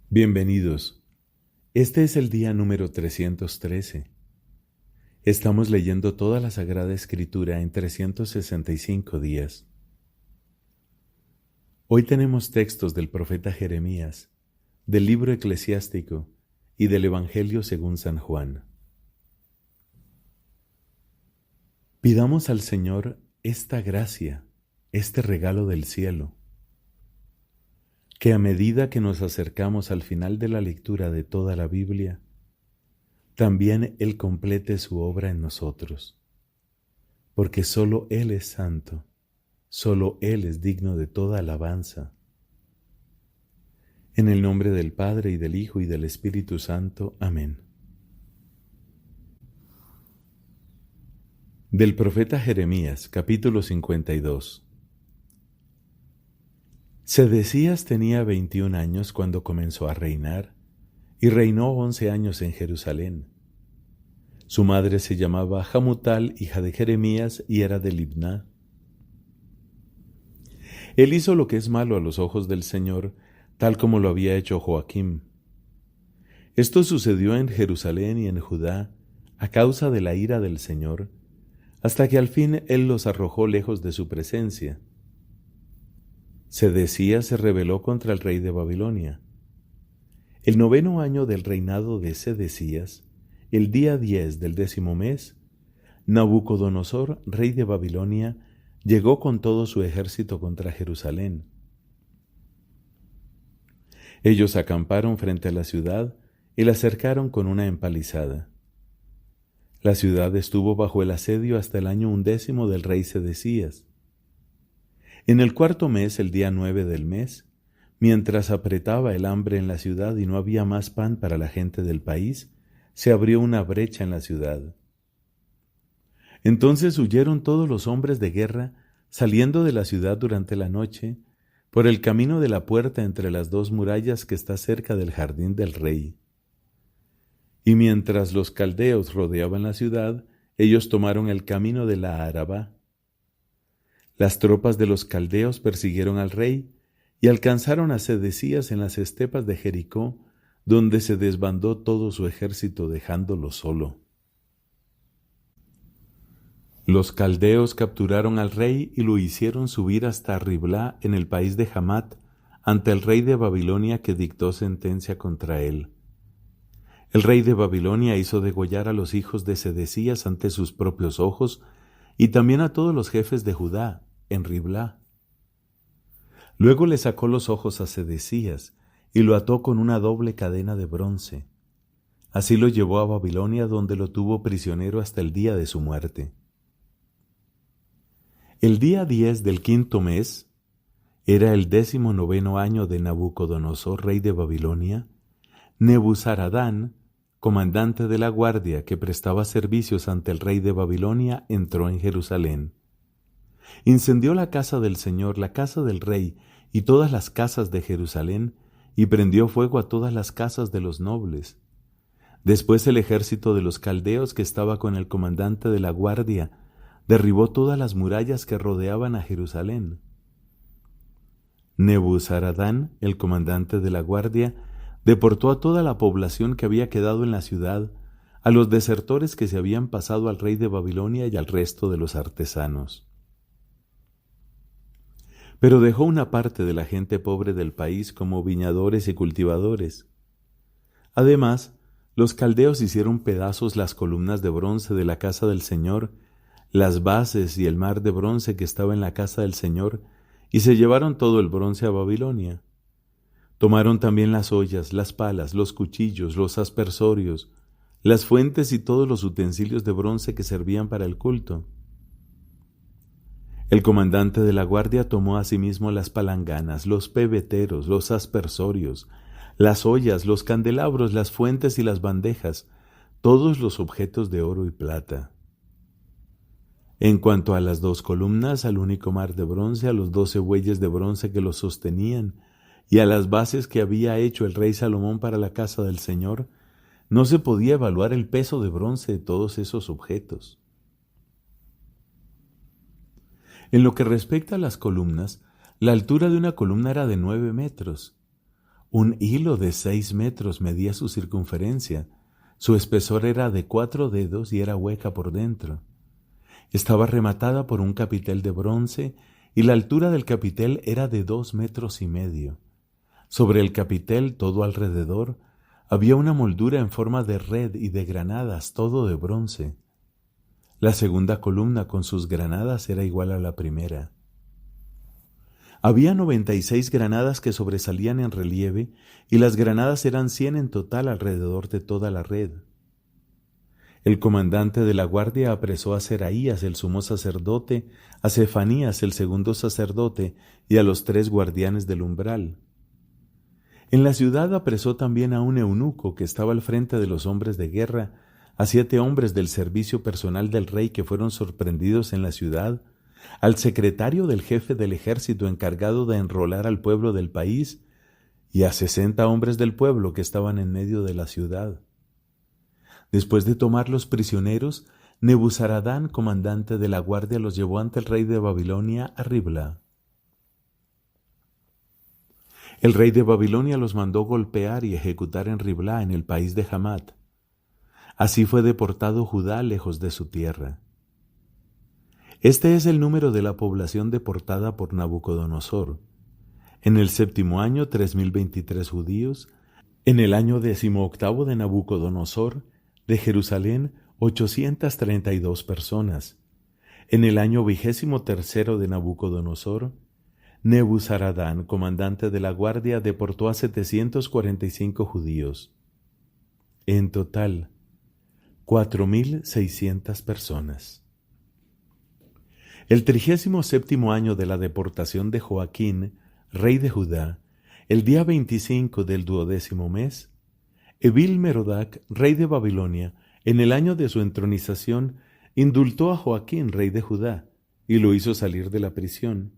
Bienvenidos. Este es el día número 313. Estamos leyendo toda la Sagrada Escritura en 365 días. Hoy tenemos textos del profeta Jeremías, del libro eclesiástico y del Evangelio según San Juan. Pidamos al Señor esta gracia, este regalo del cielo, que a medida que nos acercamos al final de la lectura de toda la Biblia, también Él complete su obra en nosotros, porque solo Él es santo, solo Él es digno de toda alabanza. En el nombre del Padre, y del Hijo, y del Espíritu Santo. Amén. Del profeta Jeremías, capítulo 52. Sedecías tenía 21 años cuando comenzó a reinar, y reinó 11 años en Jerusalén. Su madre se llamaba Hamutal, hija de Jeremías, y era de Libná. Él hizo lo que es malo a los ojos del Señor, tal como lo había hecho Joaquim. Esto sucedió en Jerusalén y en Judá, a causa de la ira del Señor, hasta que al fin Él los arrojó lejos de su presencia. Sedecías se rebeló contra el rey de Babilonia. El 9º año del reinado de Sedecías, el día 10 del 10º mes, Nabucodonosor, rey de Babilonia, llegó con todo su ejército contra Jerusalén. Ellos acamparon frente a la ciudad y la cercaron con una empalizada. La ciudad estuvo bajo el asedio hasta el año 11 del rey Sedecías. En el 4º mes, el día 9 del mes, mientras apretaba el hambre en la ciudad y no había más pan para la gente del país, se abrió una brecha en la ciudad. Entonces huyeron todos los hombres de guerra, saliendo de la ciudad durante la noche, por el camino de la puerta entre las dos murallas que está cerca del jardín del rey. Y mientras los caldeos rodeaban la ciudad, ellos tomaron el camino de la Arabá. Las tropas de los caldeos persiguieron al rey y alcanzaron a Sedecías en las estepas de Jericó, donde se desbandó todo su ejército dejándolo solo. Los caldeos capturaron al rey y lo hicieron subir hasta Riblá en el país de Hamat, ante el rey de Babilonia que dictó sentencia contra él. El rey de Babilonia hizo degollar a los hijos de Sedecías ante sus propios ojos y también a todos los jefes de Judá en Riblá. Luego le sacó los ojos a Sedecías y lo ató con una doble cadena de bronce. Así lo llevó a Babilonia, donde lo tuvo prisionero hasta el día de su muerte. El día 10 del 5º mes, era el 19º año de Nabucodonosor, rey de Babilonia. Nebuzaradán, comandante de la guardia que prestaba servicios ante el rey de Babilonia, entró en Jerusalén. Incendió la casa del Señor, la casa del rey y todas las casas de Jerusalén, y prendió fuego a todas las casas de los nobles. Después el ejército de los caldeos que estaba con el comandante de la guardia derribó todas las murallas que rodeaban a Jerusalén. Nebuzaradán, el comandante de la guardia, deportó a toda la población que había quedado en la ciudad, a los desertores que se habían pasado al rey de Babilonia y al resto de los artesanos. Pero dejó una parte de la gente pobre del país como viñadores y cultivadores. Además, los caldeos hicieron pedazos las columnas de bronce de la casa del Señor, las bases y el mar de bronce que estaba en la casa del Señor, y se llevaron todo el bronce a Babilonia. Tomaron también las ollas, las palas, los cuchillos, los aspersorios, las fuentes y todos los utensilios de bronce que servían para el culto. El comandante de la guardia tomó asimismo las palanganas, los pebeteros, los aspersorios, las ollas, los candelabros, las fuentes y las bandejas, todos los objetos de oro y plata. En cuanto a las 2 columnas, al único mar de bronce, a los 12 bueyes de bronce que los sostenían, y a las bases que había hecho el rey Salomón para la casa del Señor, no se podía evaluar el peso de bronce de todos esos objetos. En lo que respecta a las columnas, la altura de una columna era de 9 metros. Un hilo de 6 metros medía su circunferencia. Su espesor era de 4 dedos y era hueca por dentro. Estaba rematada por un capitel de bronce y la altura del capitel era de 2,5 metros. Sobre el capitel, todo alrededor, había una moldura en forma de red y de granadas, todo de bronce. La segunda columna con sus granadas era igual a la primera. Había 96 granadas que sobresalían en relieve y las granadas eran 100 en total alrededor de toda la red. El comandante de la guardia apresó a Seraías, el sumo sacerdote, a Cefanías, el segundo sacerdote, y a los 3 guardianes del umbral. En la ciudad apresó también a un eunuco que estaba al frente de los hombres de guerra, a 7 hombres del servicio personal del rey que fueron sorprendidos en la ciudad, al secretario del jefe del ejército encargado de enrolar al pueblo del país, y a 60 hombres del pueblo que estaban en medio de la ciudad. Después de tomar los prisioneros, Nebuzaradán, comandante de la guardia, los llevó ante el rey de Babilonia a Ribla. El rey de Babilonia los mandó golpear y ejecutar en Ribla, en el país de Hamat. Así fue deportado Judá lejos de su tierra. Este es el número de la población deportada por Nabucodonosor. En el 7º año, 3,023 judíos. En el año 18º de Nabucodonosor, de Jerusalén, 832 personas. En el año 23º de Nabucodonosor, Nebuzaradán, comandante de la guardia, deportó a 745 judíos. En total, 4,600 personas. El 37º año de la deportación de Joaquín, rey de Judá, el día 25 del 12º mes, Evil-Merodac, rey de Babilonia, en el año de su entronización, indultó a Joaquín, rey de Judá, y lo hizo salir de la prisión.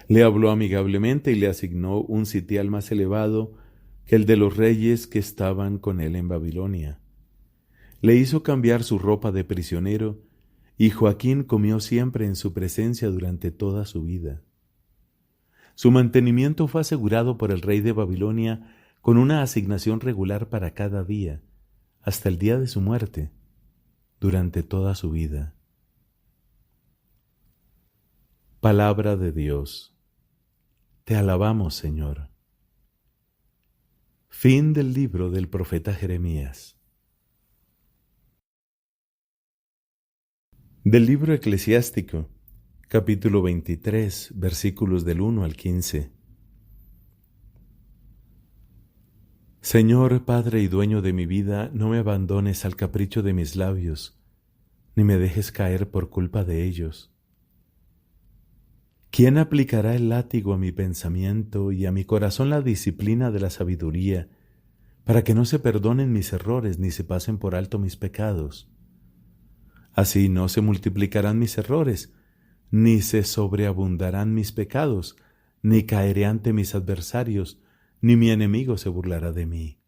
Le habló amigablemente y le asignó un sitial más elevado que el de los reyes que estaban con él en Babilonia. Le hizo cambiar su ropa de prisionero, y Joaquín comió siempre en su presencia durante toda su vida. Su mantenimiento fue asegurado por el rey de Babilonia con una asignación regular para cada día, hasta el día de su muerte, durante toda su vida. Palabra de Dios. Te alabamos, Señor. Fin del libro del profeta Jeremías. Del libro eclesiástico, capítulo 23, versículos del 1 al 15. Señor, Padre y dueño de mi vida, no me abandones al capricho de mis labios, ni me dejes caer por culpa de ellos. ¿Quién aplicará el látigo a mi pensamiento y a mi corazón la disciplina de la sabiduría, para que no se perdonen mis errores ni se pasen por alto mis pecados? Así no se multiplicarán mis errores, ni se sobreabundarán mis pecados, ni caeré ante mis adversarios, ni mi enemigo se burlará de mí.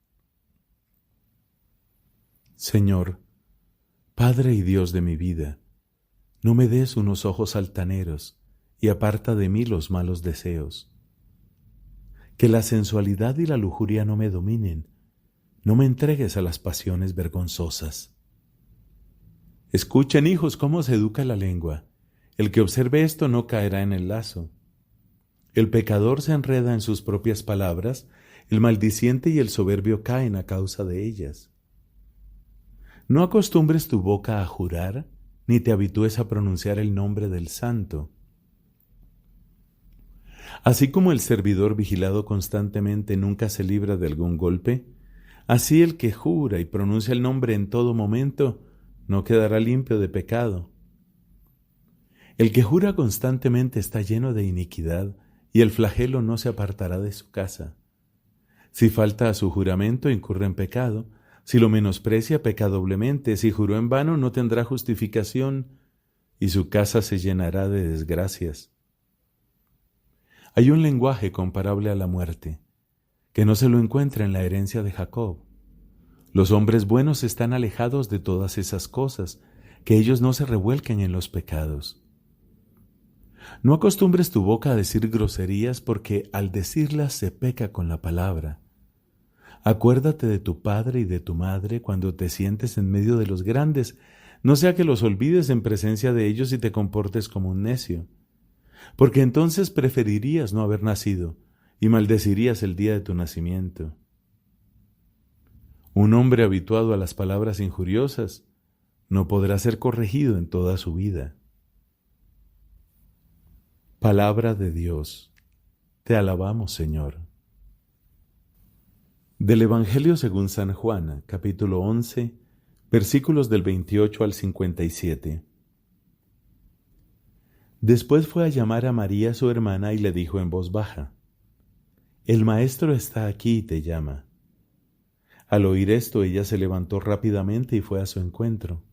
Señor, Padre y Dios de mi vida, no me des unos ojos altaneros y aparta de mí los malos deseos. Que la sensualidad y la lujuria no me dominen, no me entregues a las pasiones vergonzosas. Escuchen, hijos, cómo se educa la lengua. El que observe esto no caerá en el lazo. El pecador se enreda en sus propias palabras, el maldiciente y el soberbio caen a causa de ellas. No acostumbres tu boca a jurar, ni te habitúes a pronunciar el nombre del santo. Así como el servidor vigilado constantemente nunca se libra de algún golpe, así el que jura y pronuncia el nombre en todo momento no quedará limpio de pecado. El que jura constantemente está lleno de iniquidad, y el flagelo no se apartará de su casa. Si falta a su juramento, incurre en pecado. Si lo menosprecia, peca doblemente. Si juró en vano, no tendrá justificación, y su casa se llenará de desgracias. Hay un lenguaje comparable a la muerte, que no se lo encuentra en la herencia de Jacob. Los hombres buenos están alejados de todas esas cosas, que ellos no se revuelquen en los pecados. No acostumbres tu boca a decir groserías, porque al decirlas se peca con la palabra. Acuérdate de tu padre y de tu madre cuando te sientes en medio de los grandes, no sea que los olvides en presencia de ellos y te comportes como un necio, porque entonces preferirías no haber nacido y maldecirías el día de tu nacimiento. Un hombre habituado a las palabras injuriosas no podrá ser corregido en toda su vida. Palabra de Dios. Te alabamos, Señor. Del Evangelio según San Juan, capítulo 11, versículos del 28 al 57. Después fue a llamar a María su hermana y le dijo en voz baja: «El Maestro está aquí y te llama». Al oír esto, ella se levantó rápidamente y fue a su encuentro.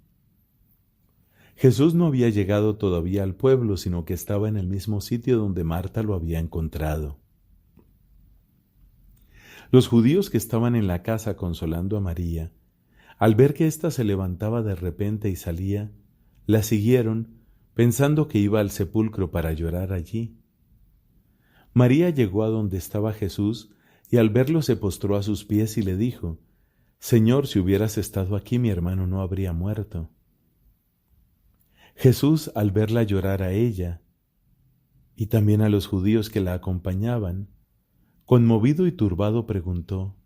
Jesús no había llegado todavía al pueblo, sino que estaba en el mismo sitio donde Marta lo había encontrado. Los judíos que estaban en la casa consolando a María, al ver que ésta se levantaba de repente y salía, la siguieron, pensando que iba al sepulcro para llorar allí. María llegó a donde estaba Jesús y al verlo se postró a sus pies y le dijo: «Señor, si hubieras estado aquí, mi hermano no habría muerto». Jesús, al verla llorar a ella y también a los judíos que la acompañaban, conmovido y turbado preguntó: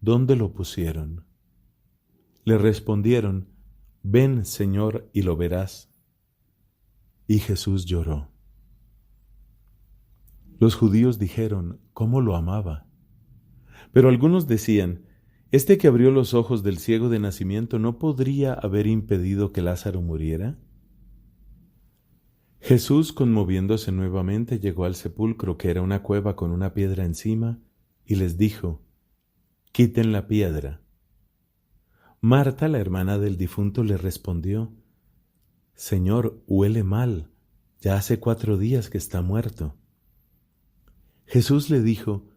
«¿Dónde lo pusieron?». Le respondieron: «Ven, Señor, y lo verás». Y Jesús lloró. Los judíos dijeron: «¿Cómo lo amaba?». Pero algunos decían: «¿Este que abrió los ojos del ciego de nacimiento no podría haber impedido que Lázaro muriera?». Jesús, conmoviéndose nuevamente, llegó al sepulcro, que era una cueva con una piedra encima, y les dijo: «Quiten la piedra». Marta, la hermana del difunto, le respondió: «Señor, huele mal, ya hace 4 días que está muerto». Jesús le dijo: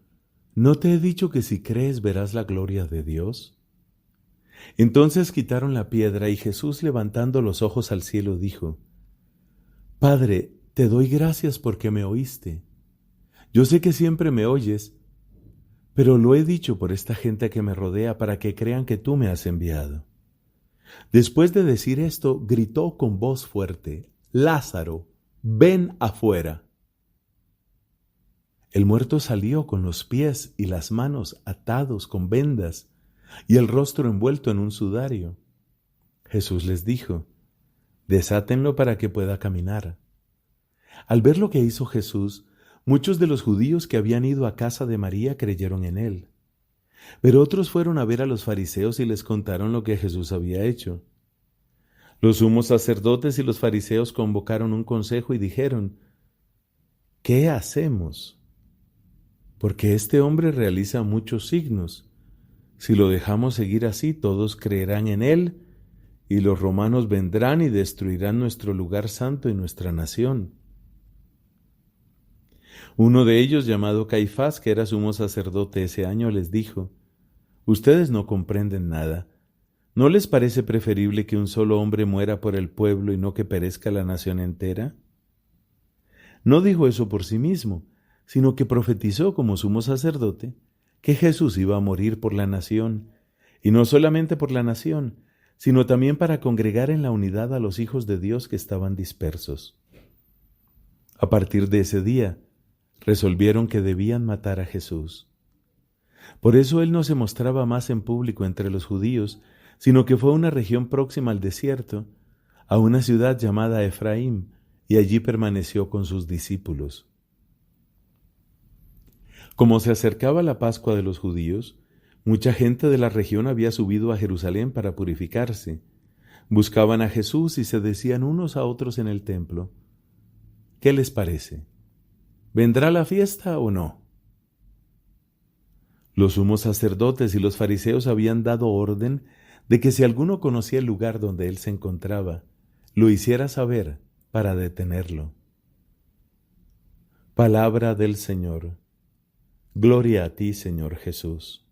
«¿No te he dicho que si crees verás la gloria de Dios?». Entonces quitaron la piedra y Jesús, levantando los ojos al cielo, dijo: «Padre, te doy gracias porque me oíste. Yo sé que siempre me oyes, pero lo he dicho por esta gente que me rodea para que crean que tú me has enviado». Después de decir esto, gritó con voz fuerte: «Lázaro, ven afuera». El muerto salió con los pies y las manos atados con vendas y el rostro envuelto en un sudario. Jesús les dijo: «Desátenlo para que pueda caminar». Al ver lo que hizo Jesús, muchos de los judíos que habían ido a casa de María creyeron en él. Pero otros fueron a ver a los fariseos y les contaron lo que Jesús había hecho. Los sumos sacerdotes y los fariseos convocaron un consejo y dijeron: «¿Qué hacemos? Porque este hombre realiza muchos signos. Si lo dejamos seguir así, todos creerán en él, y los romanos vendrán y destruirán nuestro lugar santo y nuestra nación». Uno de ellos, llamado Caifás, que era sumo sacerdote ese año, les dijo: «Ustedes no comprenden nada. ¿No les parece preferible que un solo hombre muera por el pueblo y no que perezca la nación entera?». No dijo eso por sí mismo, sino que profetizó como sumo sacerdote que Jesús iba a morir por la nación, y no solamente por la nación, sino también para congregar en la unidad a los hijos de Dios que estaban dispersos. A partir de ese día, resolvieron que debían matar a Jesús. Por eso él no se mostraba más en público entre los judíos, sino que fue a una región próxima al desierto, a una ciudad llamada Efraín, y allí permaneció con sus discípulos. Como se acercaba la Pascua de los judíos, mucha gente de la región había subido a Jerusalén para purificarse. Buscaban a Jesús y se decían unos a otros en el templo: «¿Qué les parece? ¿Vendrá la fiesta o no?». Los sumos sacerdotes y los fariseos habían dado orden de que si alguno conocía el lugar donde él se encontraba, lo hiciera saber para detenerlo. Palabra del Señor. Gloria a ti, Señor Jesús.